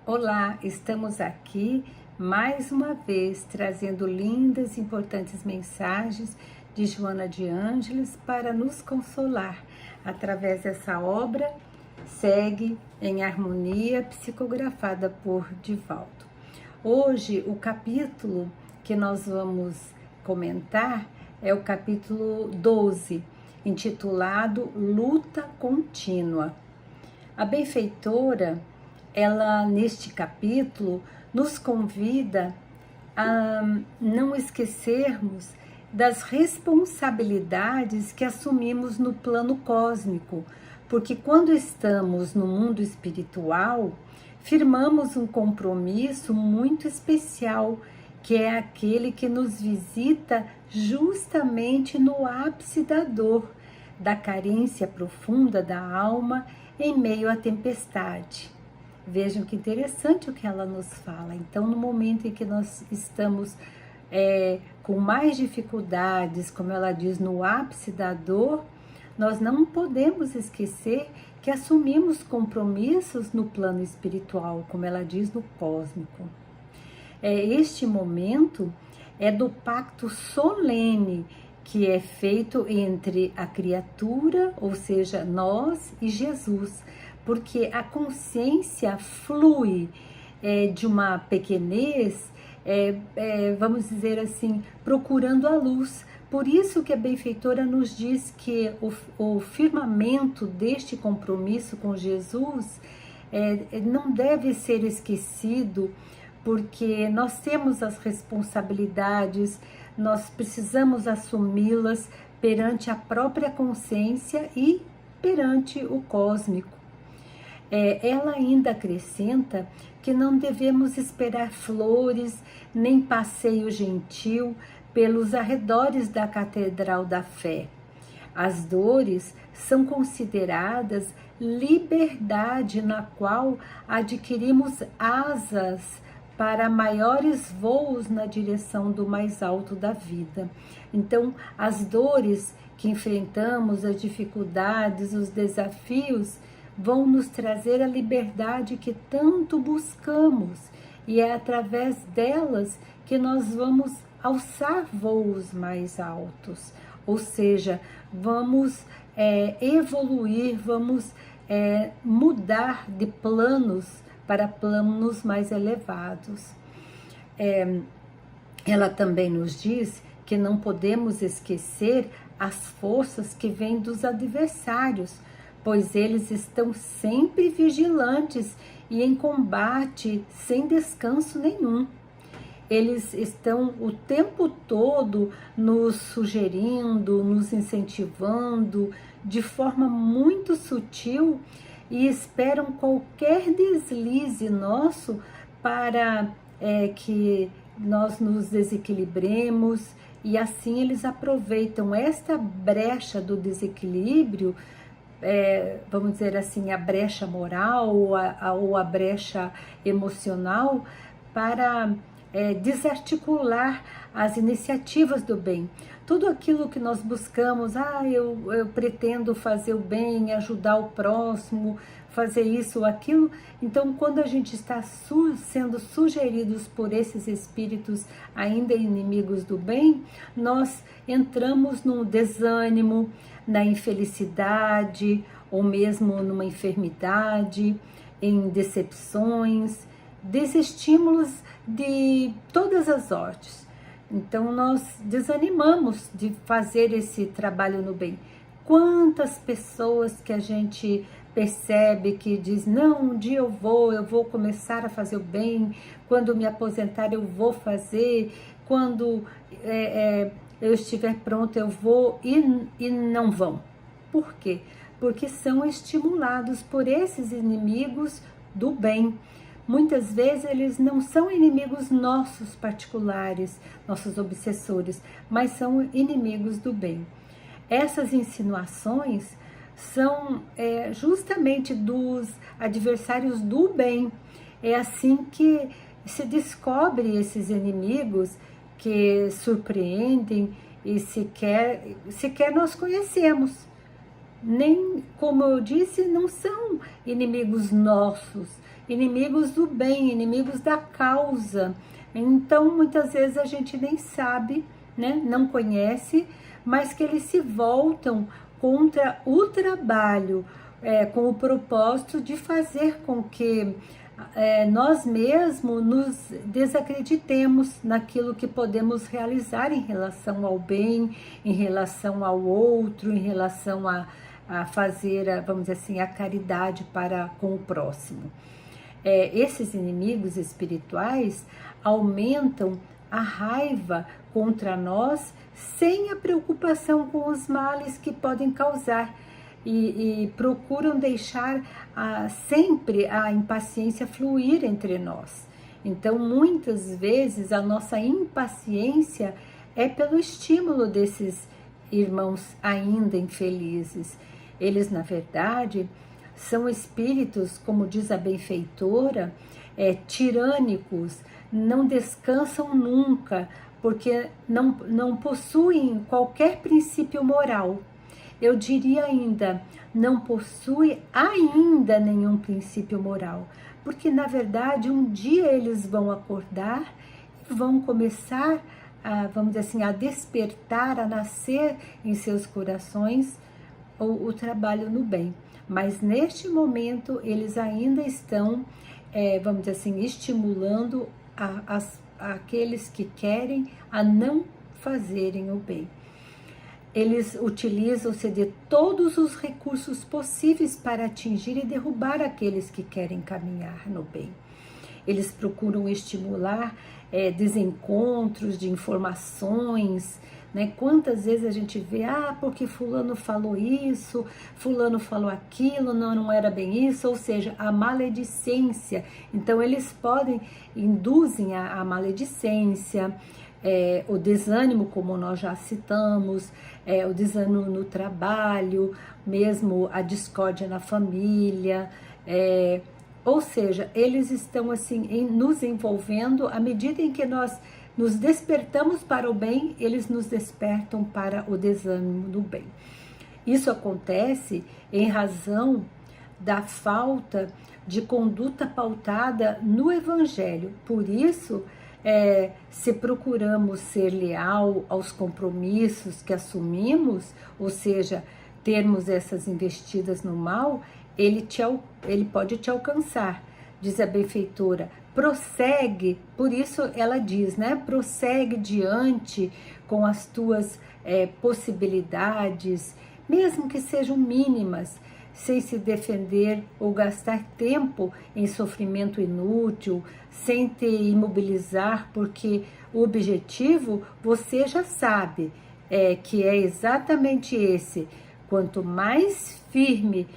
Olá, estamos aqui mais uma vez trazendo lindas e importantes mensagens de Joana de Ângeles para nos consolar através dessa obra Segue em Harmonia, psicografada por Divaldo. Hoje, o capítulo que nós vamos comentar é o capítulo 12, intitulado Luta Contínua. A benfeitora, ela neste capítulo nos convida a não esquecermos das responsabilidades que assumimos no plano cósmico, porque quando estamos no mundo espiritual, firmamos um compromisso muito especial, que é aquele que nos visita justamente no ápice da dor, da carência profunda da alma em meio à tempestade. Vejam que interessante o que ela nos fala. Então, no momento em que nós estamos com mais dificuldades, como ela diz, no ápice da dor, nós não podemos esquecer que assumimos compromissos no plano espiritual, como ela diz, no cósmico. Este momento é do pacto solene que é feito entre a criatura, ou seja, nós e Jesus, porque a consciência flui de uma pequenez, vamos dizer assim, procurando a luz. Por isso que a benfeitora nos diz que o firmamento deste compromisso com Jesus não deve ser esquecido, porque nós temos as responsabilidades, nós precisamos assumi-las perante a própria consciência e perante o cósmico. Ela ainda acrescenta que não devemos esperar flores nem passeio gentil pelos arredores da Catedral da Fé. As dores são consideradas liberdade na qual adquirimos asas para maiores voos na direção do mais alto da vida. Então, as dores que enfrentamos, as dificuldades, os desafios, vão nos trazer a liberdade que tanto buscamos, e é através delas que nós vamos alçar voos mais altos, ou seja, vamos evoluir, vamos mudar de planos para planos mais elevados. Ela também nos diz que não podemos esquecer as forças que vêm dos adversários, pois eles estão sempre vigilantes e em combate sem descanso nenhum. Eles estão o tempo todo nos sugerindo, nos incentivando de forma muito sutil e esperam qualquer deslize nosso para que nós nos desequilibremos, e assim eles aproveitam esta brecha do desequilíbrio, vamos dizer assim, a brecha moral ou a brecha emocional, para desarticular as iniciativas do bem. Tudo aquilo que nós buscamos, eu pretendo fazer o bem, ajudar o próximo, fazer isso ou aquilo. Então, quando a gente está sendo sugeridos por esses espíritos ainda inimigos do bem, nós entramos num desânimo, na infelicidade, ou mesmo numa enfermidade, em decepções, desestímulos de todas as ordens. Então nós desanimamos de fazer esse trabalho no bem. Quantas pessoas que a gente percebe que diz, não, um dia eu vou começar a fazer o bem, quando me aposentar eu vou fazer, quando eu estiver pronto eu vou, e não vão. Por quê? Porque são estimulados por esses inimigos do bem. Muitas vezes eles não são inimigos nossos particulares, nossos obsessores, mas são inimigos do bem. Essas insinuações são justamente dos adversários do bem. É assim que se descobre esses inimigos que surpreendem e sequer nós conhecemos. Nem, como eu disse, não são inimigos nossos, inimigos do bem, inimigos da causa. Então, muitas vezes a gente nem sabe, né, não conhece, mas que eles se voltam contra o trabalho, com o propósito de fazer com que nós mesmos nos desacreditemos naquilo que podemos realizar em relação ao bem, em relação ao outro, em relação a fazer, vamos dizer assim, a caridade para com o próximo. Esses inimigos espirituais aumentam a raiva contra nós sem a preocupação com os males que podem causar e procuram deixar sempre a impaciência fluir entre nós. Então, muitas vezes, a nossa impaciência é pelo estímulo desses irmãos ainda infelizes. Eles, na verdade, são espíritos, como diz a benfeitora, tirânicos, não descansam nunca, porque não possuem qualquer princípio moral. Eu diria ainda, não possui ainda nenhum princípio moral, porque na verdade um dia eles vão acordar e vão começar vamos dizer assim, a despertar, a nascer em seus corações o trabalho no bem. Mas neste momento eles ainda estão, vamos dizer assim, estimulando aqueles que querem a não fazerem o bem. Eles utilizam-se de todos os recursos possíveis para atingir e derrubar aqueles que querem caminhar no bem. Eles procuram estimular desencontros de informações, né? Quantas vezes a gente vê, porque fulano falou isso, fulano falou aquilo, não era bem isso, ou seja, a maledicência. Então eles induzem a maledicência, o desânimo, como nós já citamos, o desânimo no trabalho, mesmo a discórdia na família, ou seja, eles estão assim nos envolvendo à medida em que nós nos despertamos para o bem, eles nos despertam para o desânimo do bem. Isso acontece em razão da falta de conduta pautada no Evangelho. Por isso, se procuramos ser leal aos compromissos que assumimos, ou seja, termos essas investidas no mal, ele pode te alcançar. Diz a benfeitora, prossegue, por isso ela diz, né? Prossegue diante com as tuas possibilidades, mesmo que sejam mínimas, sem se defender ou gastar tempo em sofrimento inútil, sem te imobilizar, porque o objetivo você já sabe, que é exatamente esse. Quanto mais firme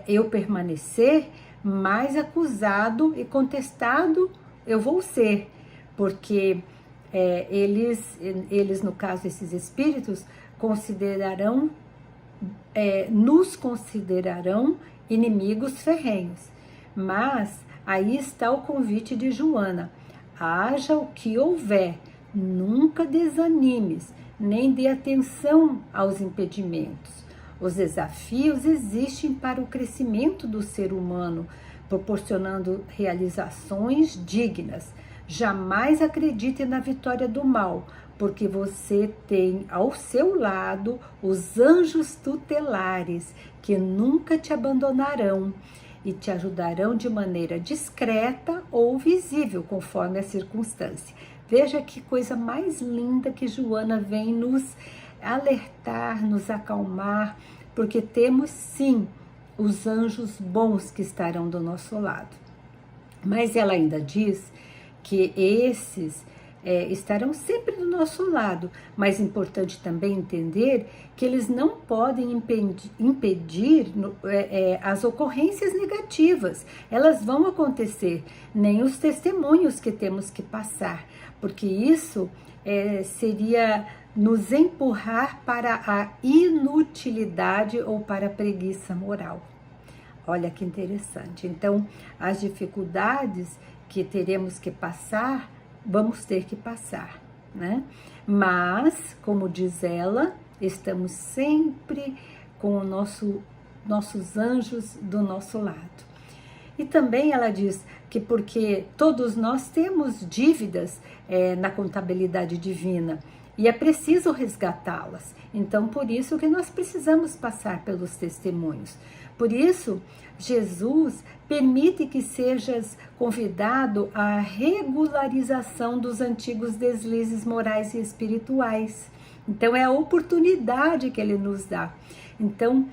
eu permanecer, mais acusado e contestado eu vou ser, porque eles, no caso, esses espíritos, nos considerarão inimigos ferrenhos. Mas aí está o convite de Joana: haja o que houver, nunca desanimes, nem dê atenção aos impedimentos. Os desafios existem para o crescimento do ser humano, proporcionando realizações dignas. Jamais acredite na vitória do mal, porque você tem ao seu lado os anjos tutelares, que nunca te abandonarão e te ajudarão de maneira discreta ou visível, conforme a circunstância. Veja que coisa mais linda que Joana vem nos alertar, nos acalmar, porque temos sim os anjos bons que estarão do nosso lado. Mas ela ainda diz que esses estarão sempre do nosso lado, mas é importante também entender que eles não podem impedir as ocorrências negativas. Elas vão acontecer, nem os testemunhos que temos que passar, porque isso seria nos empurrar para a inutilidade ou para a preguiça moral. Olha que interessante. Então, as dificuldades que teremos que passar, vamos ter que passar, né? Mas, como diz ela, estamos sempre com nossos anjos do nosso lado. E também ela diz que porque todos nós temos dívidas na contabilidade divina e é preciso resgatá-las. Então, por isso que nós precisamos passar pelos testemunhos. Por isso, Jesus permite que sejas convidado à regularização dos antigos deslizes morais e espirituais. Então, é a oportunidade que ele nos dá. Então,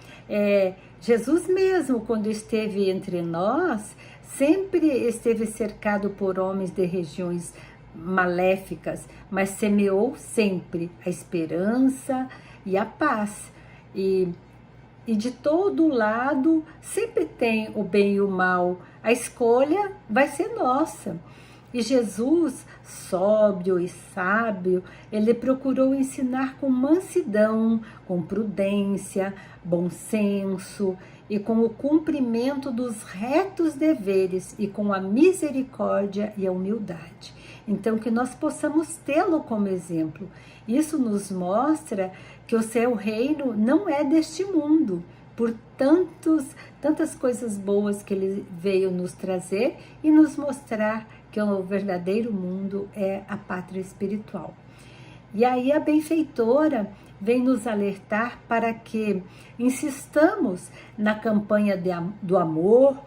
Jesus mesmo, quando esteve entre nós, sempre esteve cercado por homens de regiões maléficas, mas semeou sempre a esperança e a paz. E de todo lado sempre tem o bem e o mal. A escolha vai ser nossa. E Jesus, sóbrio e sábio, ele procurou ensinar com mansidão, com prudência, bom senso e com o cumprimento dos retos deveres e com a misericórdia e a humildade. Então, que nós possamos tê-lo como exemplo. Isso nos mostra que o seu reino não é deste mundo, por tantas coisas boas que ele veio nos trazer e nos mostrar que o verdadeiro mundo é a pátria espiritual. E aí a benfeitora vem nos alertar para que insistamos na campanha do amor,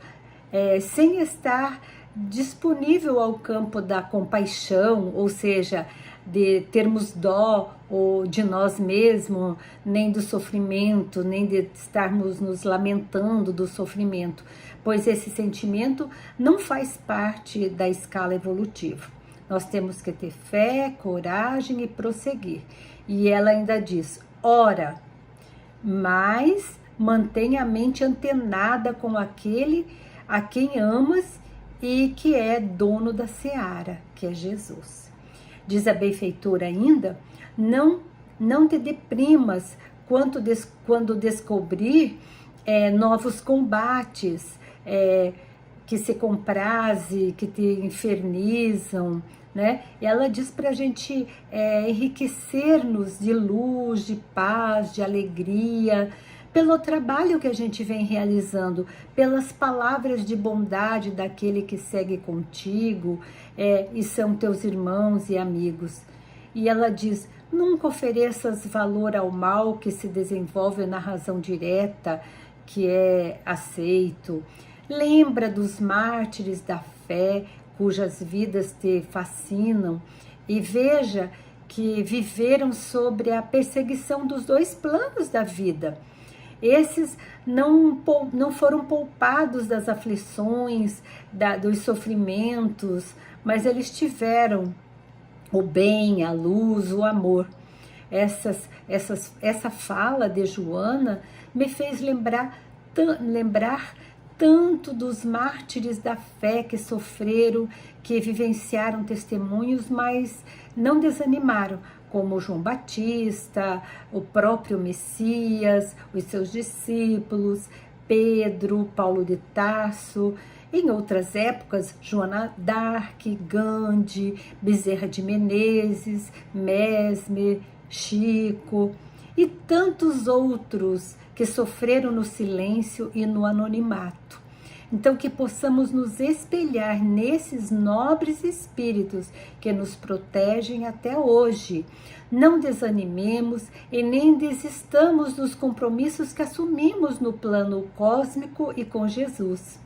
sem estar disponível ao campo da compaixão, ou seja, de termos dó ou de nós mesmos, nem do sofrimento, nem de estarmos nos lamentando do sofrimento, pois esse sentimento não faz parte da escala evolutiva. Nós temos que ter fé, coragem e prosseguir. E ela ainda diz, ora, mas mantenha a mente antenada com aquele a quem amas e que é dono da seara, que é Jesus. Diz a benfeitora ainda, não te deprimas quando descobrir novos combates que se compraze, que te infernizam, né? E ela diz para a gente enriquecer-nos de luz, de paz, de alegria, pelo trabalho que a gente vem realizando, pelas palavras de bondade daquele que segue contigo e são teus irmãos e amigos. E ela diz, nunca ofereças valor ao mal que se desenvolve na razão direta, que é aceito. Lembra dos mártires da fé, cujas vidas te fascinam, e veja que viveram sobre a perseguição dos dois planos da vida. Esses não foram poupados das aflições, dos sofrimentos, mas eles tiveram o bem, a luz, o amor. Essa fala de Joana me fez lembrar tanto dos mártires da fé que sofreram, que vivenciaram testemunhos, mas não desanimaram, como João Batista, o próprio Messias, os seus discípulos, Pedro, Paulo de Tarso. Em outras épocas, Joana d'Arc, Gandhi, Bezerra de Menezes, Mesmer, Chico e tantos outros que sofreram no silêncio e no anonimato. Então, que possamos nos espelhar nesses nobres espíritos que nos protegem até hoje. Não desanimemos e nem desistamos dos compromissos que assumimos no plano cósmico e com Jesus.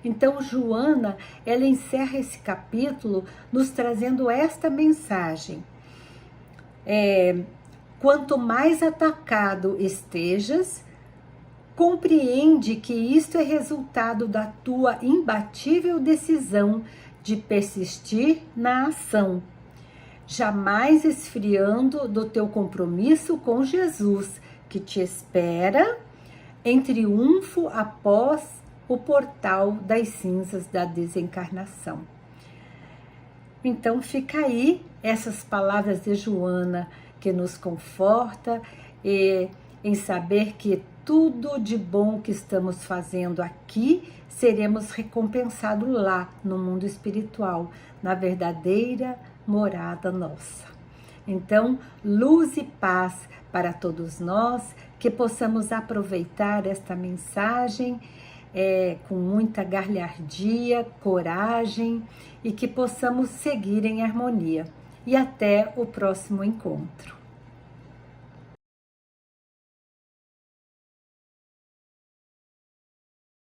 Então, Joana, ela encerra esse capítulo nos trazendo esta mensagem. Quanto mais atacado estejas, compreende que isto é resultado da tua imbatível decisão de persistir na ação, jamais esfriando do teu compromisso com Jesus, que te espera em triunfo após o portal das cinzas da desencarnação. Então fica aí essas palavras de Joana que nos conforta em saber que tudo de bom que estamos fazendo aqui seremos recompensados lá no mundo espiritual, na verdadeira morada nossa. Então, luz e paz para todos nós, que possamos aproveitar esta mensagem com muita galhardia, coragem e que possamos seguir em harmonia. E até o próximo encontro.